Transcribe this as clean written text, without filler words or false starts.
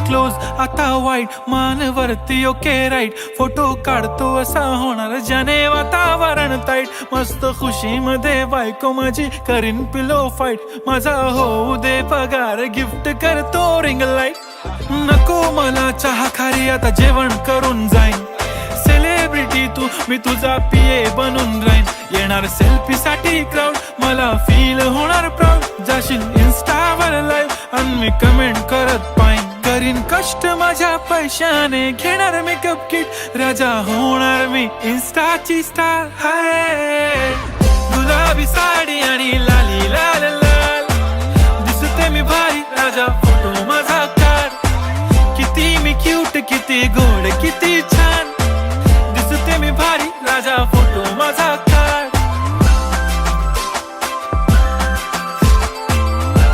close आता वाईट, मान वरती ओके राईट, फोटो काढतो असा होणार ज्याने वातावरण ताईट, मस्त खुशी मध्ये बायको माझी करीन पिलो फाईट, माझा होऊ दे पगार गिफ्ट करतो रिंग लाईट, नको मला चहा खारी आता जेवण करून जाईन, सेलिब्रिटी तू मी तुझा पिये बनून राहीन, येणार सेल्फी साठी क्राऊड मला फील होणार प्राऊड, जाशील इन्स्टावर लाईव्ह आणि मी कमेंट करत पाईन, करीन कष्ट माझ्या पैशाने, घेणार मेकअप किट राजा होणार मी इन्स्टाची स्टार, हाय गुलाबी साडी आणि लाली लाल लाल, दिसते मी भारी राजा फोटो माझा काढ, किती मी क्यूट किती गो